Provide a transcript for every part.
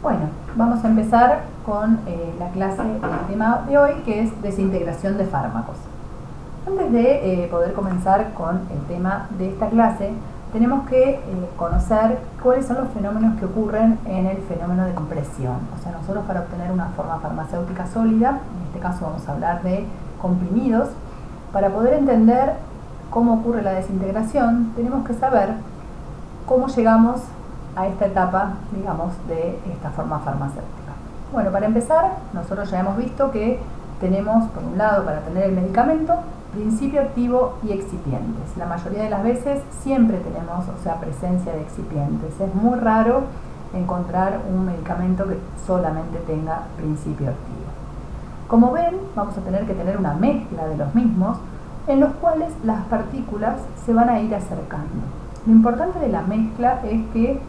Bueno, vamos a empezar con la clase del tema de hoy, que es desintegración de fármacos. Antes de poder comenzar con el tema de esta clase, tenemos que conocer cuáles son los fenómenos que ocurren en el fenómeno de compresión. O sea, nosotros para obtener una forma farmacéutica sólida, en este caso vamos a hablar de comprimidos, para poder entender cómo ocurre la desintegración, tenemos que saber cómo llegamos a esta etapa, digamos, de esta forma farmacéutica. Bueno, para empezar, nosotros ya hemos visto que tenemos, por un lado, para tener el medicamento, principio activo y excipientes. La mayoría de las veces siempre tenemos, presencia de excipientes. Es muy raro encontrar un medicamento que solamente tenga principio activo. Como ven, vamos a tener que tener una mezcla de los mismos, en los cuales las partículas se van a ir acercando. Lo importante de la mezcla es que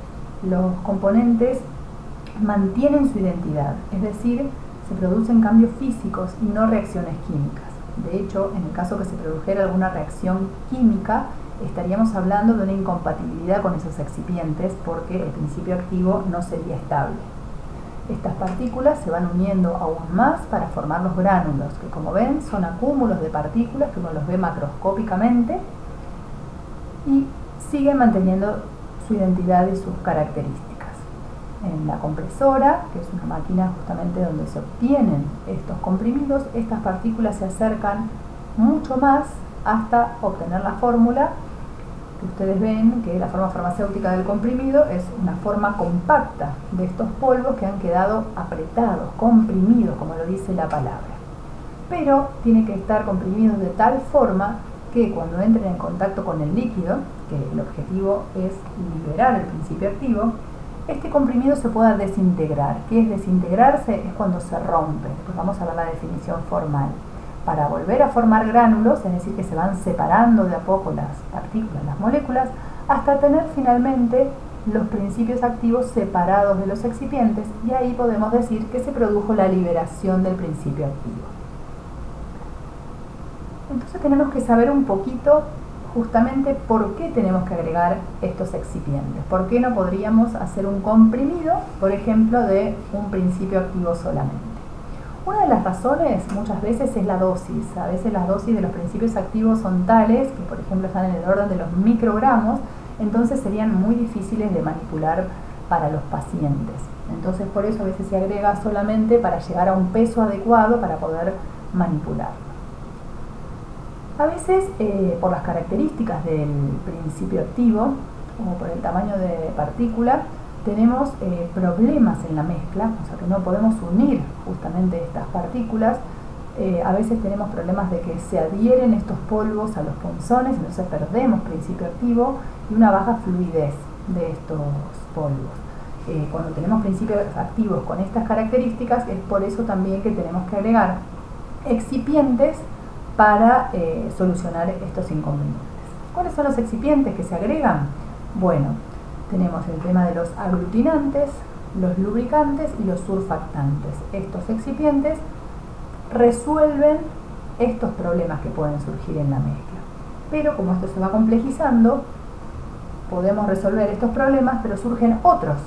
los componentes mantienen su identidad, es decir, se producen cambios físicos y no reacciones químicas. De hecho, en el caso que se produjera alguna reacción química, estaríamos hablando de una incompatibilidad con esos excipientes porque el principio activo no sería estable. Estas partículas se van uniendo aún más para formar los gránulos, que como ven son acúmulos de partículas que uno los ve macroscópicamente y siguen manteniendo su identidad y sus características. En la compresora, que es una máquina justamente donde se obtienen estos comprimidos, estas partículas se acercan mucho más hasta obtener la fórmula que ustedes ven, que la forma farmacéutica del comprimido es una forma compacta de estos polvos que han quedado apretados, comprimidos, como lo dice la palabra. Pero tiene que estar comprimidos de tal forma que cuando entren en contacto con el líquido, que el objetivo es liberar el principio activo, este comprimido se pueda desintegrar. ¿Qué es desintegrarse? Es cuando se rompe. Después vamos a ver la definición formal. Para volver a formar gránulos, es decir, que se van separando de a poco las partículas, las moléculas, hasta tener finalmente los principios activos separados de los excipientes, y ahí podemos decir que se produjo la liberación del principio activo. Entonces tenemos que saber un poquito justamente por qué tenemos que agregar estos excipientes. ¿Por qué no podríamos hacer un comprimido, por ejemplo, de un principio activo solamente? Una de las razones muchas veces es la dosis. A veces las dosis de los principios activos son tales que, por ejemplo, están en el orden de los microgramos, entonces serían muy difíciles de manipular para los pacientes. Entonces por eso a veces se agrega solamente para llegar a un peso adecuado para poder manipularlo. A veces, por las características del principio activo o por el tamaño de partícula, tenemos problemas en la mezcla, o sea que no podemos unir justamente estas partículas. A veces tenemos problemas de que se adhieren estos polvos a los punzones, entonces perdemos principio activo y una baja fluidez de estos polvos. Cuando tenemos principios activos con estas características, es por eso también que tenemos que agregar excipientes para solucionar estos inconvenientes. ¿Cuáles son los excipientes que se agregan? Bueno, tenemos el tema de los aglutinantes, los lubricantes y los surfactantes. Estos excipientes resuelven estos problemas que pueden surgir en la mezcla. Pero como esto se va complejizando, podemos resolver estos problemas, pero surgen otros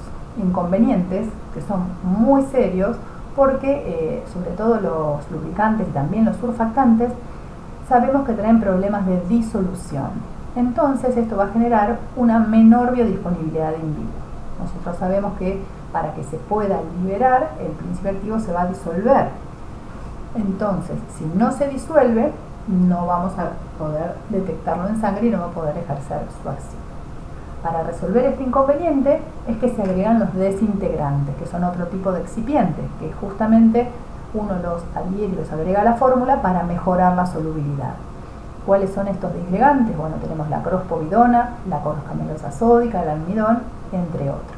inconvenientes que son muy serios porque sobre todo los lubricantes y también los surfactantes sabemos que traen problemas de disolución. Entonces esto va a generar una menor biodisponibilidad in vivo. Nosotros sabemos que para que se pueda liberar, el principio activo se va a disolver. Entonces, si no se disuelve, no vamos a poder detectarlo en sangre y no va a poder ejercer su acción. Para resolver este inconveniente es que se agregan los desintegrantes, que son otro tipo de excipientes, que justamente uno los adhiere y los agrega a la fórmula para mejorar la solubilidad. ¿Cuáles son estos disgregantes? Bueno, tenemos la crospovidona, la coroscamelosa sódica, el almidón, entre otros.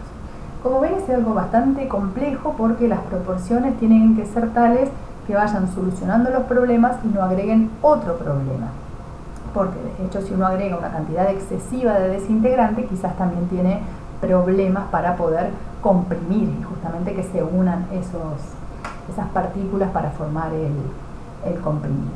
Como ven, es algo bastante complejo porque las proporciones tienen que ser tales que vayan solucionando los problemas y no agreguen otro problema. Porque de hecho, si uno agrega una cantidad excesiva de desintegrante, quizás también tiene problemas para poder comprimir y justamente que se unan esas partículas para formar el comprimido.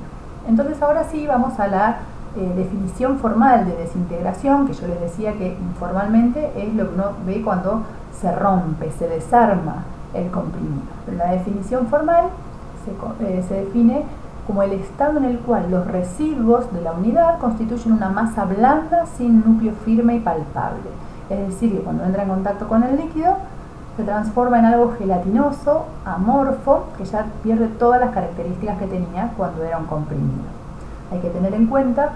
Entonces ahora sí vamos a la definición formal de desintegración, que yo les decía que informalmente es lo que uno ve cuando se rompe, se desarma el comprimido. Pero la definición formal se define como el estado en el cual los residuos de la unidad constituyen una masa blanda sin núcleo firme y palpable. Es decir, que cuando entra en contacto con el líquido se transforma en algo gelatinoso, amorfo, que ya pierde todas las características que tenía cuando era un comprimido. Hay que tener en cuenta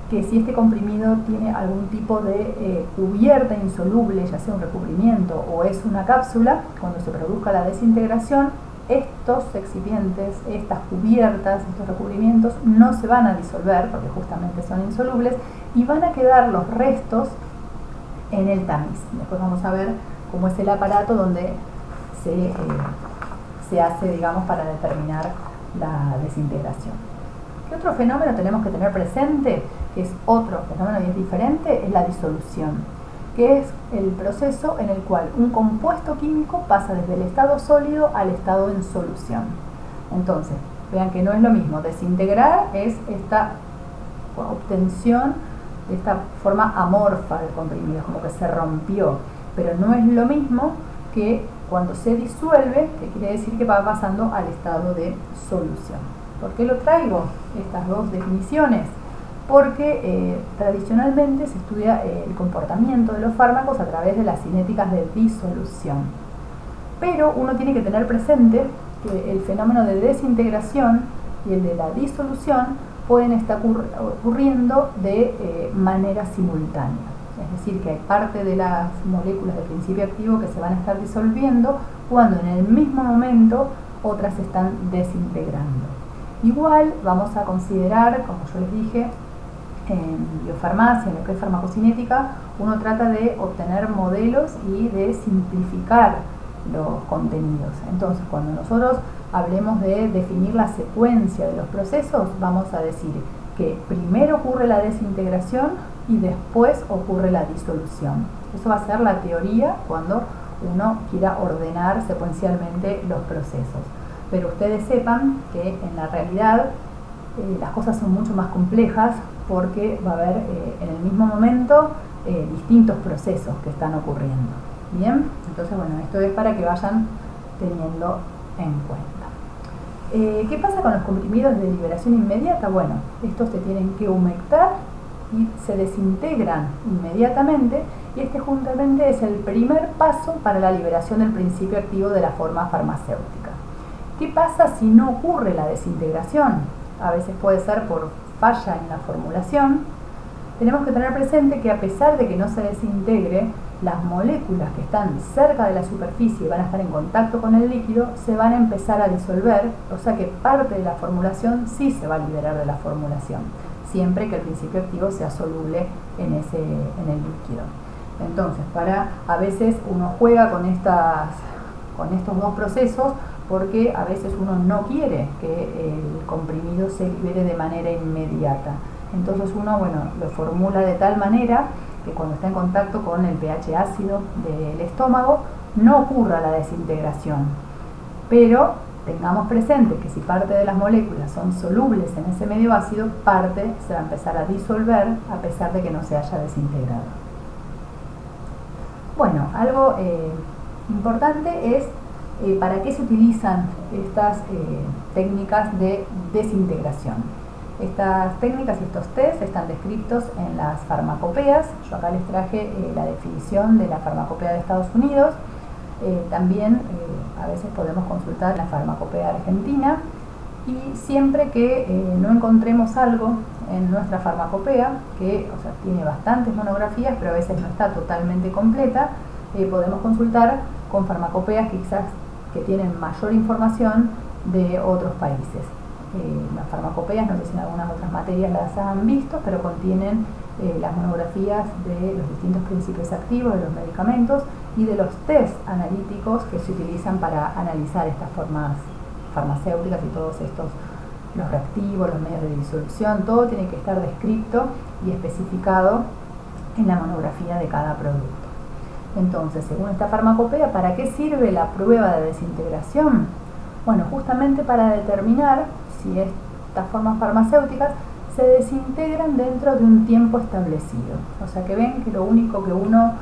que si este comprimido tiene algún tipo de cubierta insoluble, ya sea un recubrimiento o es una cápsula, cuando se produzca la desintegración, estos excipientes, estas cubiertas, estos recubrimientos no se van a disolver porque justamente son insolubles y van a quedar los restos en el tamiz. Después vamos a ver cómo es el aparato donde se hace, digamos, para determinar la desintegración. ¿Qué otro fenómeno tenemos que tener presente? Que es otro fenómeno y es diferente, es la disolución, que es el proceso en el cual un compuesto químico pasa desde el estado sólido al estado en solución. Entonces, vean que no es lo mismo. Desintegrar es esta obtención de esta forma amorfa del comprimido, como que se rompió, pero no es lo mismo que cuando se disuelve, que quiere decir que va pasando al estado de solución. ¿Por qué lo traigo? Estas dos definiciones. Porque tradicionalmente se estudia el comportamiento de los fármacos a través de las cinéticas de disolución. Pero uno tiene que tener presente que el fenómeno de desintegración y el de la disolución pueden estar ocurriendo de manera simultánea. Es decir, que hay parte de las moléculas del principio activo que se van a estar disolviendo cuando en el mismo momento otras se están desintegrando. Igual vamos a considerar, como yo les dije, en biofarmacia, en lo que es farmacocinética, uno trata de obtener modelos y de simplificar los contenidos. Entonces, cuando nosotros hablemos de definir la secuencia de los procesos, vamos a decir que primero ocurre la desintegración y después ocurre la disolución. Eso va a ser la teoría cuando uno quiera ordenar secuencialmente los procesos. Pero ustedes sepan que en la realidad las cosas son mucho más complejas porque va a haber en el mismo momento distintos procesos que están ocurriendo. Bien, entonces bueno, esto es para que vayan teniendo en cuenta. ¿Qué pasa con los comprimidos de liberación inmediata? Bueno, estos se tienen que humectar y se desintegran inmediatamente, y este justamente es el primer paso para la liberación del principio activo de la forma farmacéutica. ¿Qué pasa si no ocurre la desintegración? A veces puede ser por falla en la formulación. Tenemos que tener presente que a pesar de que no se desintegre, las moléculas que están cerca de la superficie y van a estar en contacto con el líquido se van a empezar a disolver, o sea que parte de la formulación sí se va a liberar de la formulación, siempre que el principio activo sea soluble en el líquido. Entonces, a veces uno juega con estos dos procesos porque a veces uno no quiere que el comprimido se libere de manera inmediata. Entonces uno, lo formula de tal manera que cuando está en contacto con el pH ácido del estómago no ocurra la desintegración. Pero tengamos presente que si parte de las moléculas son solubles en ese medio ácido, parte se va a empezar a disolver a pesar de que no se haya desintegrado. Bueno, algo importante es para qué se utilizan estas técnicas de desintegración. Estas técnicas y estos test están descritos en las farmacopeas. Yo acá les traje la definición de la farmacopea de Estados Unidos. También a veces podemos consultar la farmacopea argentina, y siempre que no encontremos algo en nuestra farmacopea, que tiene bastantes monografías pero a veces no está totalmente completa, podemos consultar con farmacopeas que tienen mayor información de otros países. Las farmacopeas, no sé si en algunas otras materias las han visto, pero contienen las monografías de los distintos principios activos de los medicamentos y de los test analíticos que se utilizan para analizar estas formas farmacéuticas y todos estos, los reactivos, los medios de disolución, todo tiene que estar descrito y especificado en la monografía de cada producto. Entonces, según esta farmacopea, ¿para qué sirve la prueba de desintegración? Bueno, justamente para determinar si estas formas farmacéuticas se desintegran dentro de un tiempo establecido. O sea que ven que lo único que uno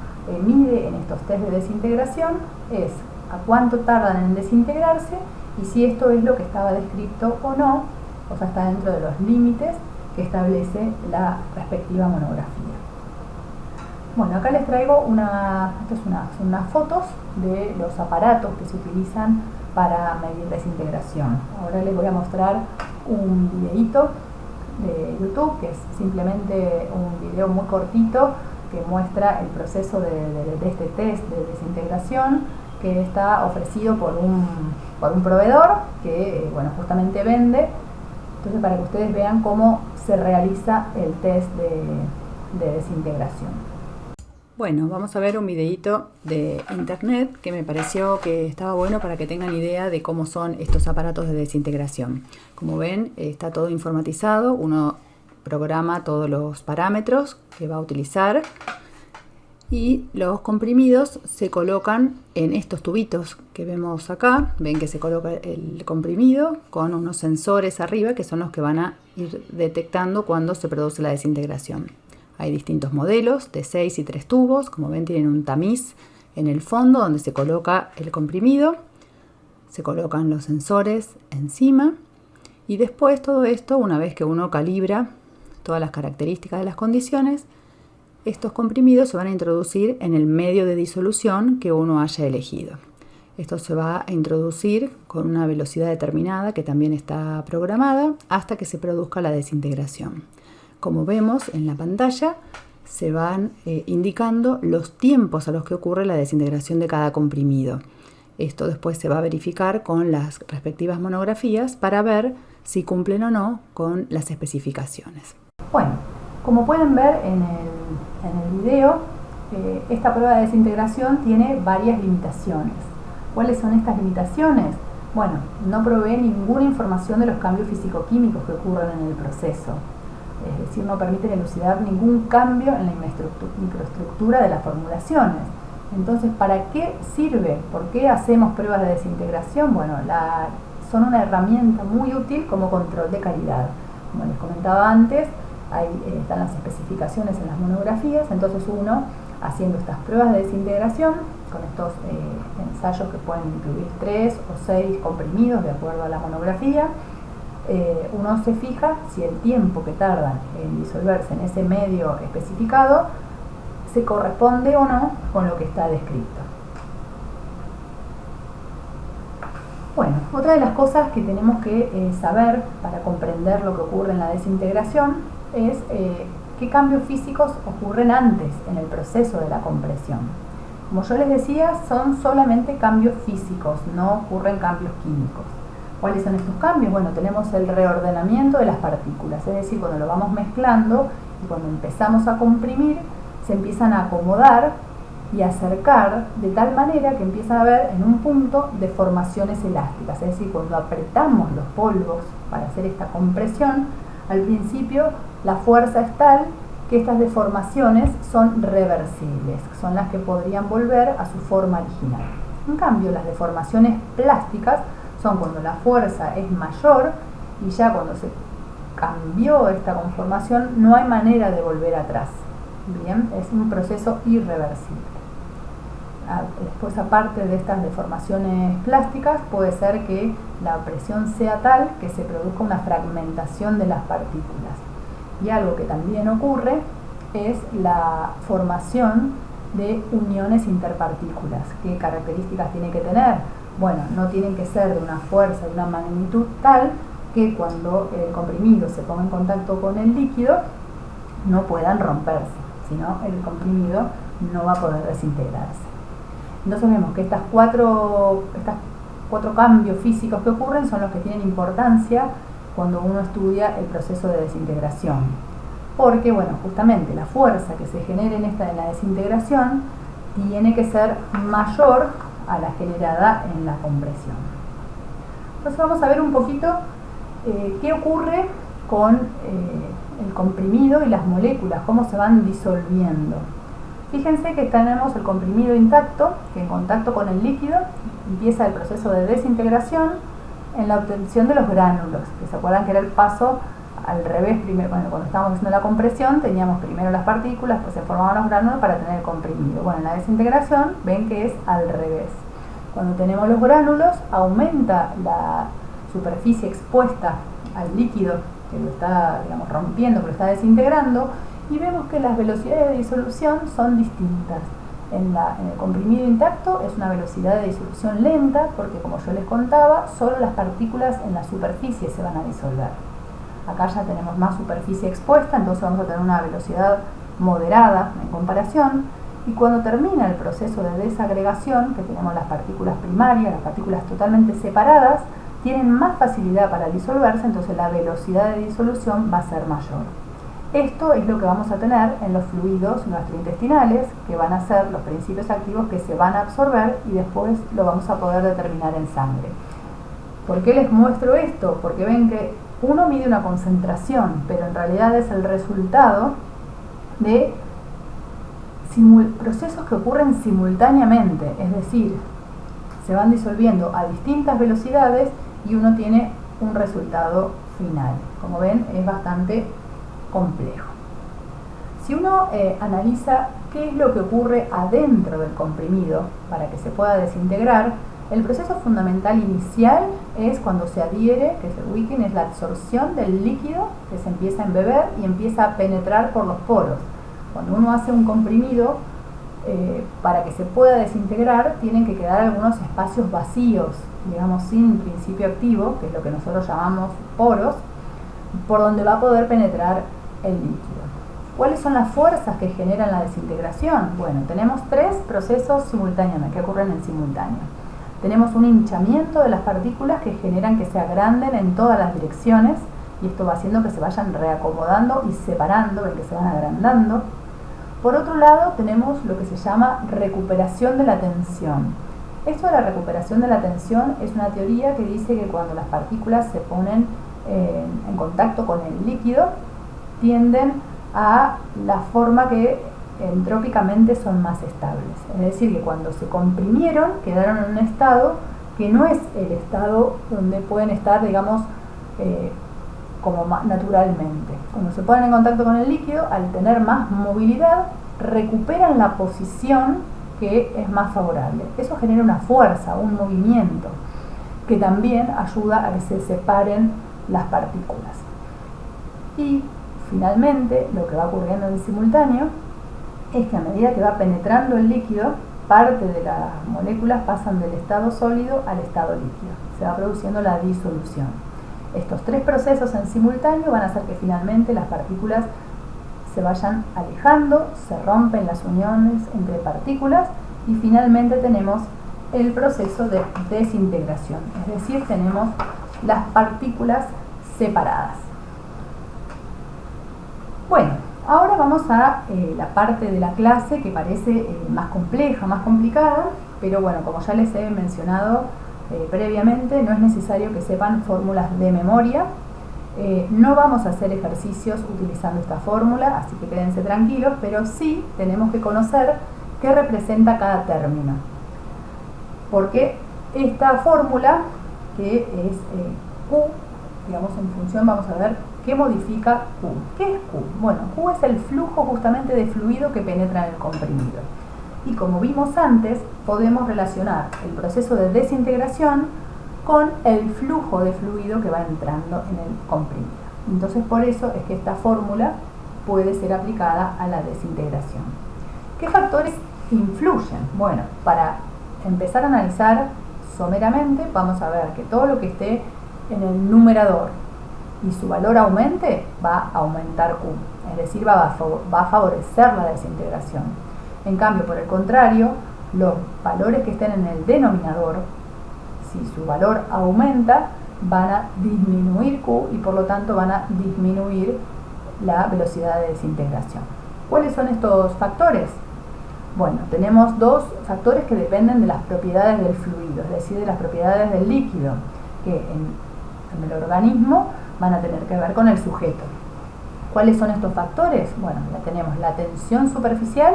mide en estos test de desintegración es a cuánto tardan en desintegrarse y si esto es lo que estaba descrito o no, o sea, está dentro de los límites que establece la respectiva monografía. Bueno, acá les traigo son unas fotos de los aparatos que se utilizan para medir desintegración. Ahora les voy a mostrar un videíto de YouTube, que es simplemente un video muy cortito que muestra el proceso de este test de desintegración, que está ofrecido por un proveedor que bueno, justamente vende. Entonces, para que ustedes vean cómo se realiza el test de desintegración. Bueno, vamos a ver un videíto de internet que me pareció que estaba bueno para que tengan idea de cómo son estos aparatos de desintegración. Como ven, está todo informatizado, uno programa todos los parámetros que va a utilizar y los comprimidos se colocan en estos tubitos que vemos acá. Ven que se coloca el comprimido con unos sensores arriba que son los que van a ir detectando cuando se produce la desintegración. Hay distintos modelos de 6 y 3 tubos. Como ven, tienen un tamiz en el fondo donde se coloca el comprimido. Se colocan los sensores encima. Y después todo esto, una vez que uno calibra todas las características de las condiciones, estos comprimidos se van a introducir en el medio de disolución que uno haya elegido. Esto se va a introducir con una velocidad determinada que también está programada hasta que se produzca la desintegración. Como vemos en la pantalla, se van indicando los tiempos a los que ocurre la desintegración de cada comprimido. Esto después se va a verificar con las respectivas monografías para ver si cumplen o no con las especificaciones. Bueno, como pueden ver en el video, esta prueba de desintegración tiene varias limitaciones. ¿Cuáles son estas limitaciones? Bueno, no provee ninguna información de los cambios físico-químicos que ocurren en el proceso. Es decir, no permite elucidar ningún cambio en la microestructura de las formulaciones. Entonces, ¿para qué sirve? ¿Por qué hacemos pruebas de desintegración? Bueno, son una herramienta muy útil como control de calidad. Como les comentaba antes, ahí están las especificaciones en las monografías. Entonces uno, haciendo estas pruebas de desintegración, con estos ensayos que pueden incluir 3 o 6 comprimidos de acuerdo a la monografía, uno se fija si el tiempo que tardan en disolverse en ese medio especificado se corresponde o no con lo que está descrito. Bueno, otra de las cosas que tenemos que saber para comprender lo que ocurre en la desintegración es qué cambios físicos ocurren antes en el proceso de la compresión. Como yo les decía, son solamente cambios físicos, no ocurren cambios químicos. ¿Cuáles son estos cambios? Bueno, tenemos el reordenamiento de las partículas, es decir, cuando lo vamos mezclando y cuando empezamos a comprimir, se empiezan a acomodar y acercar de tal manera que empieza a haber en un punto deformaciones elásticas, es decir, cuando apretamos los polvos para hacer esta compresión, al principio la fuerza es tal que estas deformaciones son reversibles, son las que podrían volver a su forma original. En cambio, las deformaciones plásticas son cuando la fuerza es mayor y ya cuando se cambió esta conformación no hay manera de volver atrás. Bien, es un proceso irreversible. Después, aparte de estas deformaciones plásticas, puede ser que la presión sea tal que se produzca una fragmentación de las partículas. Y algo que también ocurre es la formación de uniones interpartículas. ¿Qué características tiene que tener? Bueno, no tienen que ser de una fuerza, de una magnitud tal que cuando el comprimido se ponga en contacto con el líquido no puedan romperse, sino el comprimido no va a poder desintegrarse. Entonces vemos que estas cuatro cambios físicos que ocurren son los que tienen importancia cuando uno estudia el proceso de desintegración. Porque, bueno, justamente la fuerza que se genere en la desintegración tiene que ser mayor a la generada en la compresión. Entonces vamos a ver un poquito qué ocurre con el comprimido y las moléculas, cómo se van disolviendo. Fíjense que tenemos el comprimido intacto, que en contacto con el líquido empieza el proceso de desintegración en la obtención de los gránulos, que se acuerdan que era el paso al revés. Primero, cuando estábamos haciendo la compresión teníamos primero las partículas, pues se formaban los gránulos para tener el comprimido. Bueno, en la desintegración ven que es al revés. Cuando tenemos los gránulos, aumenta la superficie expuesta al líquido que lo está, digamos, rompiendo, que lo está desintegrando, y vemos que las velocidades de disolución son distintas. En el comprimido intacto es una velocidad de disolución lenta porque, como yo les contaba, solo las partículas en la superficie se van a disolver. Acá ya tenemos más superficie expuesta, entonces vamos a tener una velocidad moderada en comparación, y cuando termina el proceso de desagregación, que tenemos las partículas primarias, las partículas totalmente separadas, tienen más facilidad para disolverse, entonces la velocidad de disolución va a ser mayor. Esto es lo que vamos a tener en los fluidos gastrointestinales, que van a ser los principios activos que se van a absorber y después lo vamos a poder determinar en sangre. ¿Por qué les muestro esto? Porque ven que uno mide una concentración, pero en realidad es el resultado de procesos que ocurren simultáneamente, es decir, se van disolviendo a distintas velocidades y uno tiene un resultado final. Como ven, es bastante complejo. Si uno analiza qué es lo que ocurre adentro del comprimido para que se pueda desintegrar, el proceso fundamental inicial es cuando se adhiere, que es el wicking, es la absorción del líquido que se empieza a embeber y empieza a penetrar por los poros. Cuando uno hace un comprimido, para que se pueda desintegrar, tienen que quedar algunos espacios vacíos, digamos sin principio activo, que es lo que nosotros llamamos poros, por donde va a poder penetrar el líquido. ¿Cuáles son las fuerzas que generan la desintegración? Bueno, tenemos tres procesos simultáneamente, que ocurren en simultáneo. Tenemos un hinchamiento de las partículas que generan que se agranden en todas las direcciones, y esto va haciendo que se vayan reacomodando y separando, ven que se van agrandando. Por otro lado, tenemos lo que se llama recuperación de la tensión. Esto de la recuperación de la tensión es una teoría que dice que cuando las partículas se ponen en contacto con el líquido, tienden a la forma que entrópicamente son más estables. Es decir, que cuando se comprimieron, quedaron en un estado que no es el estado donde pueden estar, digamos, como naturalmente. Cuando se ponen en contacto con el líquido, al tener más movilidad, recuperan la posición que es más favorable. Eso genera una fuerza, un movimiento, que también ayuda a que se separen las partículas. Y finalmente, lo que va ocurriendo en simultáneo es que a medida que va penetrando el líquido, parte de las moléculas pasan del estado sólido al estado líquido. Se va produciendo la disolución. Estos tres procesos en simultáneo van a hacer que finalmente las partículas se vayan alejando, se rompen las uniones entre partículas y finalmente tenemos el proceso de desintegración, es decir, tenemos las partículas separadas. Bueno, ahora vamos a la parte de la clase que parece más compleja, más complicada, pero bueno, como ya les he mencionado previamente, no es necesario que sepan fórmulas de memoria. No vamos a hacer ejercicios utilizando esta fórmula, así que quédense tranquilos, pero sí tenemos que conocer qué representa cada término. Porque esta fórmula, que es Q, digamos en función, vamos a ver qué modifica Q. ¿Qué es Q? Bueno, Q es el flujo justamente de fluido que penetra en el comprimido. Y como vimos antes, podemos relacionar el proceso de desintegración con el flujo de fluido que va entrando en el comprimido. Entonces, por eso es que esta fórmula puede ser aplicada a la desintegración. ¿Qué factores influyen? Bueno, para empezar a analizar someramente, vamos a ver que todo lo que esté en el numerador y su valor aumente, va a aumentar Q, es decir, va a favorecer la desintegración. En cambio, por el contrario, los valores que estén en el denominador, si su valor aumenta, van a disminuir Q y por lo tanto van a disminuir la velocidad de desintegración. ¿Cuáles son estos factores? Bueno, tenemos dos factores que dependen de las propiedades del fluido, es decir, de las propiedades del líquido, que en el organismo van a tener que ver con el sujeto. ¿Cuáles son estos factores? Bueno, ya tenemos la tensión superficial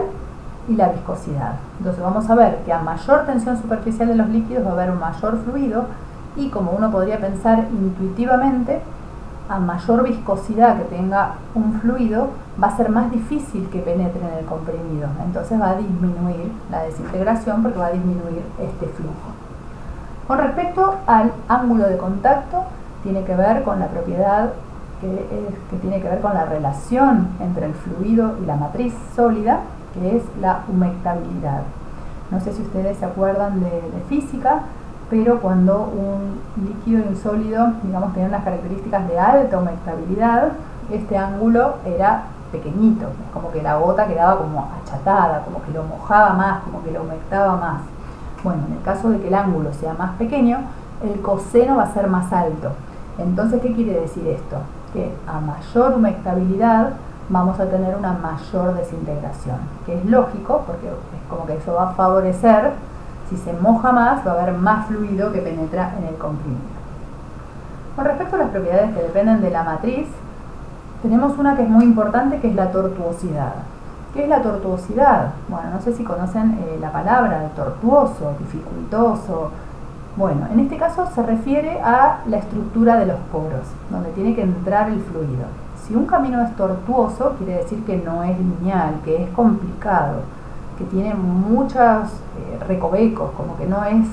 y la viscosidad. Entonces vamos a ver que a mayor tensión superficial de los líquidos va a haber un mayor fluido y, como uno podría pensar intuitivamente, a mayor viscosidad que tenga un fluido va a ser más difícil que penetre en el comprimido. Entonces va a disminuir la desintegración porque va a disminuir este flujo. Con respecto al ángulo de contacto, tiene que ver con la propiedad que tiene que ver con la relación entre el fluido y la matriz sólida, que es la humectabilidad. No sé si ustedes se acuerdan de física, pero cuando un líquido y un sólido, digamos, tenían las características de alta humectabilidad, este ángulo era pequeñito, es como que la gota quedaba como achatada, como que lo mojaba más, como que lo humectaba más. Bueno, en el caso de que el ángulo sea más pequeño, el coseno va a ser más alto. Entonces, ¿qué quiere decir esto? Que a mayor humectabilidad vamos a tener una mayor desintegración, que es lógico porque es como que eso va a favorecer, si se moja más va a haber más fluido que penetra en el comprimido. Con respecto a las propiedades que dependen de la matriz, tenemos una que es muy importante, que es la tortuosidad. ¿Qué es la tortuosidad? Bueno, no sé si conocen la palabra de tortuoso, dificultoso. Bueno, en este caso se refiere a la estructura de los poros, donde tiene que entrar el fluido. Si un camino es tortuoso, quiere decir que no es lineal, que es complicado, que tiene muchos recovecos, como que no es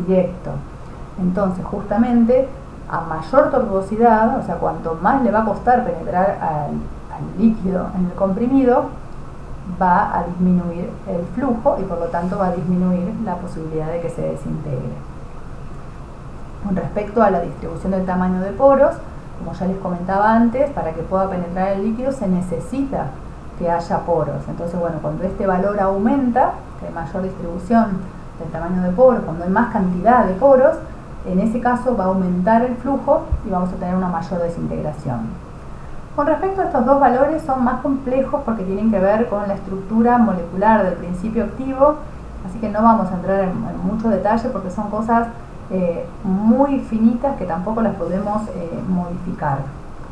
directo. Entonces, justamente, a mayor tortuosidad, o sea, cuanto más le va a costar penetrar al líquido en el comprimido, va a disminuir el flujo y por lo tanto va a disminuir la posibilidad de que se desintegre. Con respecto a la distribución del tamaño de poros, como ya les comentaba antes, para que pueda penetrar el líquido se necesita que haya poros. Entonces, bueno, cuando este valor aumenta, que hay mayor distribución del tamaño de poros, cuando hay más cantidad de poros, en ese caso va a aumentar el flujo y vamos a tener una mayor desintegración. Con respecto a estos dos valores, son más complejos porque tienen que ver con la estructura molecular del principio activo, así que no vamos a entrar en mucho detalle porque son cosas muy finitas que tampoco las podemos modificar.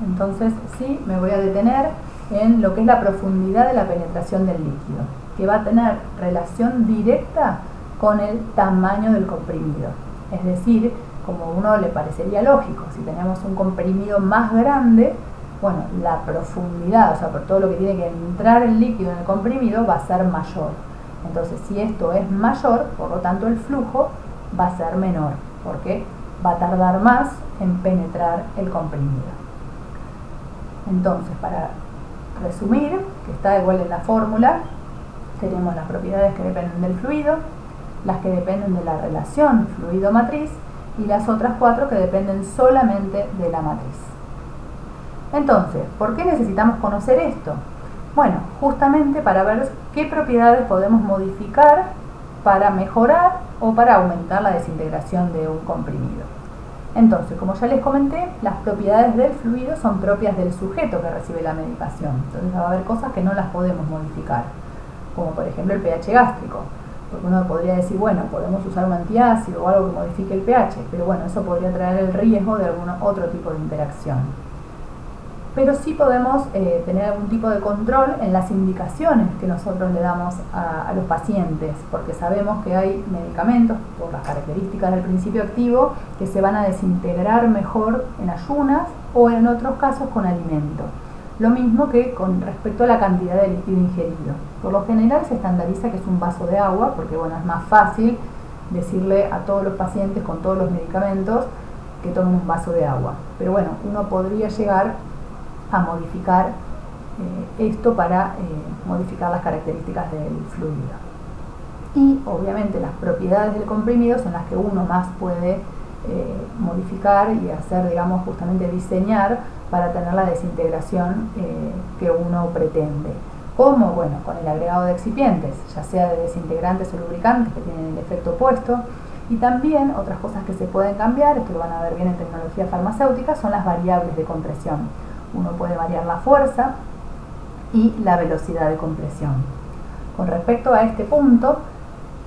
Entonces sí me voy a detener en lo que es la profundidad de la penetración del líquido, que va a tener relación directa con el tamaño del comprimido. Es decir, como a uno le parecería lógico, si tenemos un comprimido más grande, bueno, la profundidad, o sea, por todo lo que tiene que entrar el líquido en el comprimido, va a ser mayor. Entonces, si esto es mayor, por lo tanto el flujo va a ser menor, porque va a tardar más en penetrar el comprimido. Entonces, para resumir, que está igual en la fórmula, tenemos las propiedades que dependen del fluido, las que dependen de la relación fluido-matriz y las otras 4 que dependen solamente de la matriz. Entonces, ¿por qué necesitamos conocer esto? Bueno, justamente para ver qué propiedades podemos modificar para mejorar o para aumentar la desintegración de un comprimido. Entonces, como ya les comenté, las propiedades del fluido son propias del sujeto que recibe la medicación. Entonces va a haber cosas que no las podemos modificar, como por ejemplo el pH gástrico. Porque uno podría decir, bueno, podemos usar un antiácido o algo que modifique el pH, pero bueno, eso podría traer el riesgo de algún otro tipo de interacción. Pero sí podemos tener algún tipo de control en las indicaciones que nosotros le damos a los pacientes, porque sabemos que hay medicamentos, por las características del principio activo, que se van a desintegrar mejor en ayunas o en otros casos con alimento. Lo mismo que con respecto a la cantidad de líquido ingerido. Por lo general se estandariza que es un vaso de agua, porque bueno, es más fácil decirle a todos los pacientes con todos los medicamentos que tomen un vaso de agua. Pero bueno, uno podría llegar a modificar esto para modificar las características del fluido. Y obviamente las propiedades del comprimido son las que uno más puede modificar y hacer, digamos, justamente diseñar para tener la desintegración que uno pretende. ¿Cómo? Bueno, con el agregado de excipientes, ya sea de desintegrantes o lubricantes que tienen el efecto opuesto. Y también otras cosas que se pueden cambiar, esto lo van a ver bien en tecnología farmacéutica, son las variables de compresión. Uno puede variar la fuerza y la velocidad de compresión. Con respecto a este punto,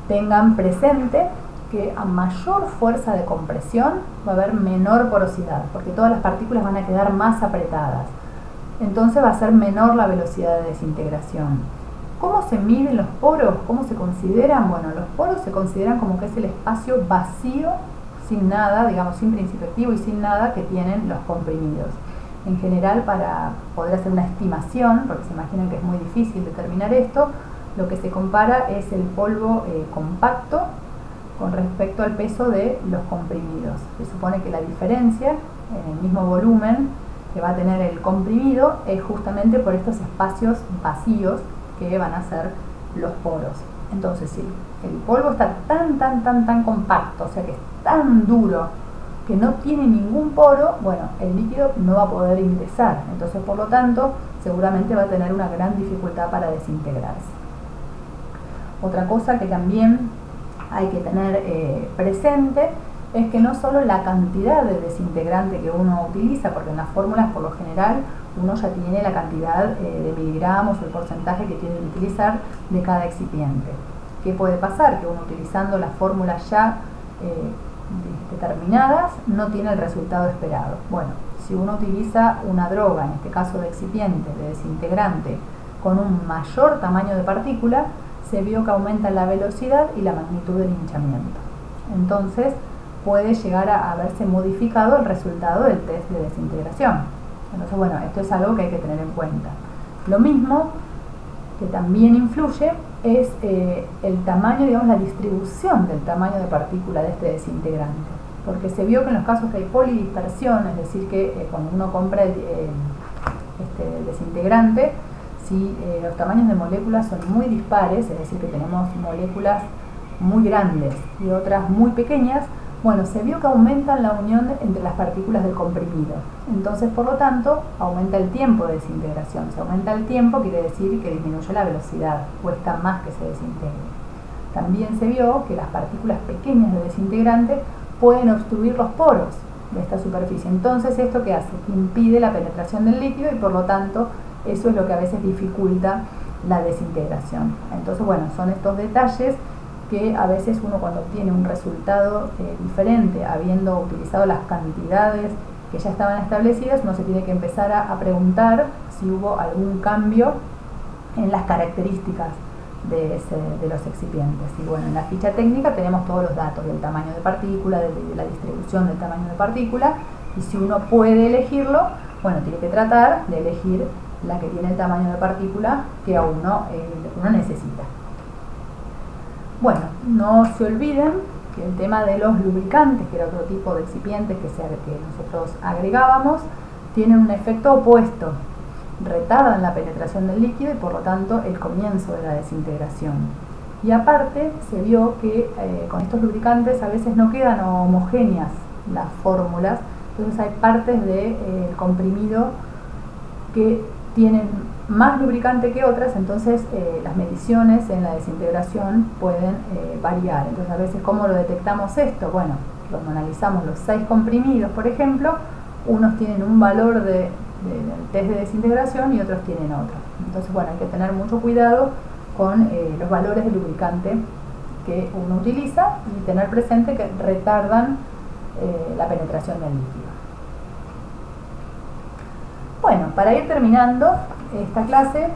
tengan presente que a mayor fuerza de compresión va a haber menor porosidad, porque todas las partículas van a quedar más apretadas. Entonces va a ser menor la velocidad de desintegración. ¿Cómo se miden los poros? ¿Cómo se consideran? Bueno, los poros se consideran como que es el espacio vacío, sin nada, digamos, sin principio activo y sin nada que tienen los comprimidos. En general, para poder hacer una estimación, porque se imaginan que es muy difícil determinar esto, lo que se compara es el polvo compacto con respecto al peso de los comprimidos. Se supone que la diferencia en el mismo volumen que va a tener el comprimido es justamente por estos espacios vacíos que van a ser los poros. Entonces, si el polvo está tan compacto, o sea que es tan duro que no tiene ningún poro, bueno, el líquido no va a poder ingresar. Entonces, por lo tanto, seguramente va a tener una gran dificultad para desintegrarse. Otra cosa que también hay que tener presente es que no solo la cantidad de desintegrante que uno utiliza, porque en las fórmulas por lo general uno ya tiene la cantidad de miligramos o el porcentaje que tiene que utilizar de cada excipiente. ¿Qué puede pasar? Que uno utilizando las fórmulas ya determinadas no tiene el resultado esperado. Bueno, si uno utiliza una droga, en este caso de excipiente, de desintegrante, con un mayor tamaño de partícula, se vio que aumenta la velocidad y la magnitud del hinchamiento. Entonces puede llegar a haberse modificado el resultado del test de desintegración. Entonces, bueno, esto es algo que hay que tener en cuenta. Lo mismo que también influye es el tamaño, digamos, la distribución del tamaño de partícula de este desintegrante. Porque se vio que en los casos que hay polidispersión, es decir, que cuando uno compra el desintegrante, si los tamaños de moléculas son muy dispares, es decir, que tenemos moléculas muy grandes y otras muy pequeñas, bueno, se vio que aumentan la unión entre las partículas del comprimido. Entonces, por lo tanto, aumenta el tiempo de desintegración. Si aumenta el tiempo, quiere decir que disminuye la velocidad, cuesta más que se desintegre. También se vio que las partículas pequeñas de desintegrante pueden obstruir los poros de esta superficie. Entonces, ¿esto qué hace? Que impide la penetración del líquido y, por lo tanto, eso es lo que a veces dificulta la desintegración. Entonces, bueno, son estos detalles que a veces uno cuando obtiene un resultado diferente, habiendo utilizado las cantidades que ya estaban establecidas, uno se tiene que empezar a preguntar si hubo algún cambio en las características de los excipientes. Y bueno, en la ficha técnica tenemos todos los datos del tamaño de partícula, de la distribución del tamaño de partícula, y si uno puede elegirlo, bueno, tiene que tratar de elegir la que tiene el tamaño de partícula que uno necesita. Bueno, no se olviden que el tema de los lubricantes, que era otro tipo de excipientes que nosotros agregábamos, tienen un efecto opuesto. Retardan la penetración del líquido y por lo tanto el comienzo de la desintegración. Y aparte se vio que con estos lubricantes a veces no quedan homogéneas las fórmulas, entonces hay partes del comprimido que tienen más lubricante que otras, entonces las mediciones en la desintegración pueden variar. Entonces a veces, ¿cómo lo detectamos esto? Bueno, cuando analizamos los 6 comprimidos, por ejemplo, unos tienen un valor del test de desintegración y otros tienen otro. Entonces, bueno, hay que tener mucho cuidado con los valores de lubricante que uno utiliza y tener presente que retardan la penetración del líquido. Bueno, para ir terminando esta clase,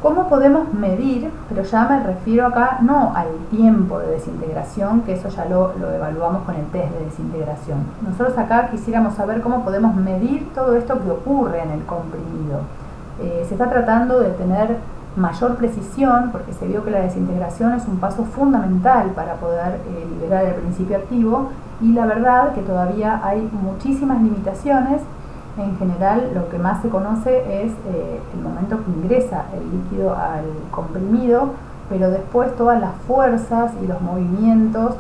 ¿cómo podemos medir? Pero ya me refiero acá no al tiempo de desintegración, que eso ya lo evaluamos con el test de desintegración. Nosotros acá quisiéramos saber cómo podemos medir todo esto que ocurre en el comprimido. Se está tratando de tener mayor precisión, porque se vio que la desintegración es un paso fundamental para poder liberar el principio activo, y la verdad que todavía hay muchísimas limitaciones. En general, lo que más se conoce es el momento que ingresa el líquido al comprimido, pero después todas las fuerzas y los movimientos,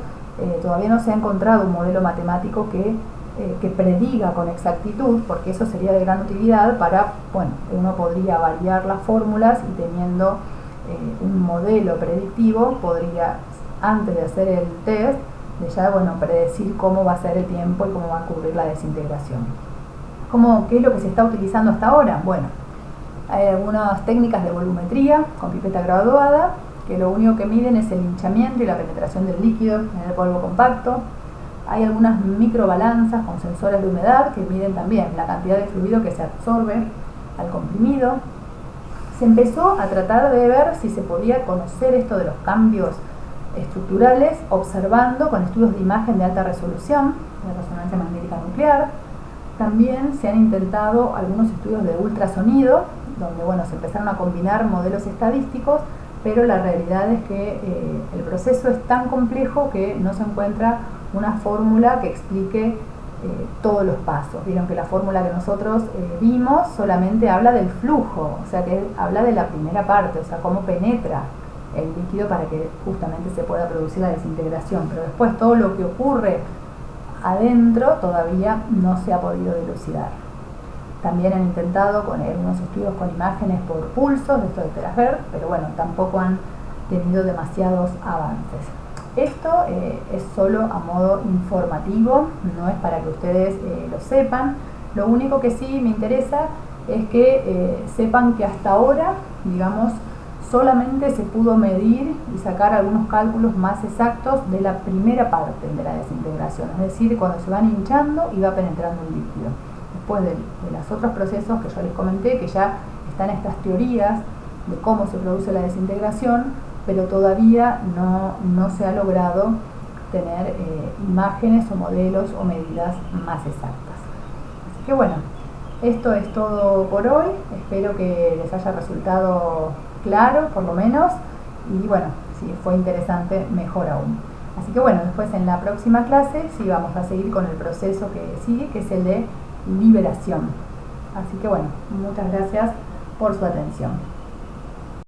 todavía no se ha encontrado un modelo matemático que prediga con exactitud, porque eso sería de gran utilidad para, bueno, uno podría variar las fórmulas y teniendo un modelo predictivo, podría, antes de hacer el test, de ya, bueno, predecir cómo va a ser el tiempo y cómo va a ocurrir la desintegración. ¿Qué es lo que se está utilizando hasta ahora? Bueno, hay algunas técnicas de volumetría con pipeta graduada, que lo único que miden es el hinchamiento y la penetración del líquido en el polvo compacto. Hay algunas microbalanzas con sensores de humedad que miden también la cantidad de fluido que se absorbe al comprimido. Se empezó a tratar de ver si se podía conocer esto de los cambios estructurales observando con estudios de imagen de alta resolución, de resonancia magnética nuclear. También se han intentado algunos estudios de ultrasonido, donde, bueno, se empezaron a combinar modelos estadísticos pero la realidad es que el proceso es tan complejo que no se encuentra una fórmula que explique todos los pasos. Vieron que la fórmula que nosotros vimos solamente habla del flujo, o sea que habla de la primera parte, o sea, cómo penetra el líquido para que justamente se pueda producir la desintegración, pero después todo lo que ocurre adentro todavía no se ha podido dilucidar. También han intentado con algunos estudios con imágenes por pulsos, de esto de terahertz, pero bueno, tampoco han tenido demasiados avances. Esto es solo a modo informativo, no es para que ustedes lo sepan. Lo único que sí me interesa es que sepan que hasta ahora, digamos, solamente se pudo medir y sacar algunos cálculos más exactos de la primera parte de la desintegración, es decir, cuando se van hinchando y va penetrando el líquido. Después de los otros procesos que yo les comenté, que ya están estas teorías de cómo se produce la desintegración, pero todavía no se ha logrado tener imágenes o modelos o medidas más exactas. Así que bueno, esto es todo por hoy. Espero que les haya resultado claro, por lo menos, y bueno, si fue interesante, mejor aún. Así que bueno, después en la próxima clase sí vamos a seguir con el proceso que sigue, que es el de liberación. Así que bueno, muchas gracias por su atención.